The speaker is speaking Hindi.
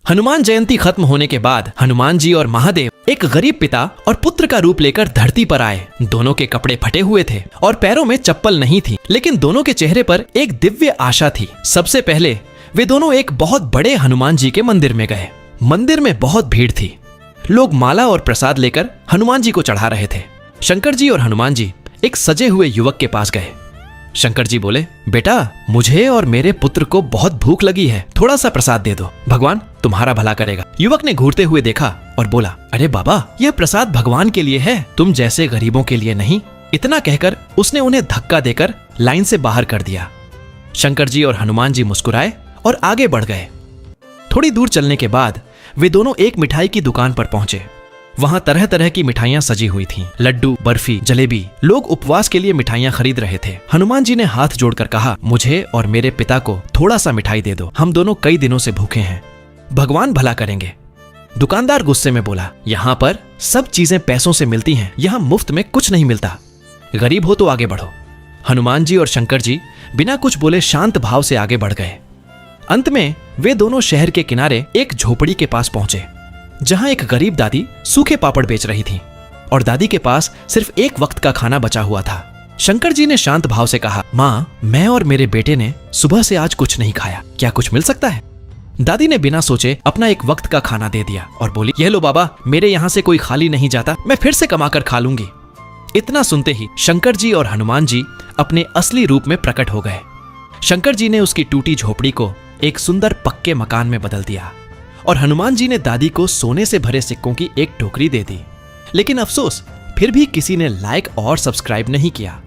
हनुमान जयंती खत्म होने के बाद हनुमान जी और महादेव एक गरीब पिता और पुत्र का रूप लेकर धरती पर आए। दोनों के कपड़े फटे हुए थे और पैरों में चप्पल नहीं थी, लेकिन दोनों के चेहरे पर एक दिव्य आशा थी। सबसे पहले वे दोनों एक बहुत बड़े हनुमान जी के मंदिर में गए। मंदिर में बहुत भीड़ थी। लोग माला और प्रसाद लेकर हनुमान जी को चढ़ा रहे थे। शंकर जी और हनुमान जी एक सजे हुए युवक के पास गए। शंकर जी बोले, बेटा, मुझे और मेरे पुत्र को बहुत भूख लगी है, थोड़ा सा प्रसाद दे दो, भगवान तुम्हारा भला करेगा। युवक ने घूरते हुए देखा और बोला, अरे बाबा, यह प्रसाद भगवान के लिए है, तुम जैसे गरीबों के लिए नहीं। इतना कहकर उसने उन्हें धक्का देकर लाइन से बाहर कर दिया। शंकर जी और हनुमान जी मुस्कुराए और आगे बढ़ गए। थोड़ी दूर चलने के बाद वे दोनों एक मिठाई की दुकान पर पहुंचे। वहां तरह तरह की मिठाइयां सजी हुई थीं, लड्डू, बर्फी, जलेबी। लोग उपवास के लिए मिठाइयां खरीद रहे थे। हनुमान जी ने हाथ जोड़कर कहा, मुझे और मेरे पिता को थोड़ा सा मिठाई दे दो, हम दोनों कई दिनों से भूखे हैं, भगवान भला करेंगे। दुकानदार गुस्से में बोला, यहाँ पर सब चीजें पैसों से मिलती हैं, यहाँ मुफ्त में कुछ नहीं मिलता, गरीब हो तो आगे बढ़ो। हनुमान जी और शंकर जी बिना कुछ बोले शांत भाव से आगे बढ़ गए। अंत में वे दोनों शहर के किनारे एक झोपड़ी के पास पहुंचे, जहां एक गरीब दादी सूखे पापड़ बेच रही थी और दादी के पास सिर्फ एक वक्त का खाना बचा हुआ था। शंकर जी ने शांत भाव से कहा, माँ, मैं और मेरे बेटे ने सुबह से आज कुछ नहीं खाया, क्या कुछ मिल सकता है? दादी ने बिना सोचे अपना एक वक्त का खाना दे दिया और बोली, यह लो बाबा, मेरे यहाँ से कोई खाली नहीं जाता, मैं फिर से कमाकर खा लूंगी। इतना सुनते ही शंकर जी और हनुमान जी अपने असली रूप में प्रकट हो गए। शंकर जी ने उसकी टूटी झोपड़ी को एक सुंदर पक्के मकान में बदल दिया और हनुमान जी ने दादी को सोने से भरे सिक्कों की एक टोकरी दे दी। लेकिन अफसोस, फिर भी किसी ने लाइक और सब्सक्राइब नहीं किया।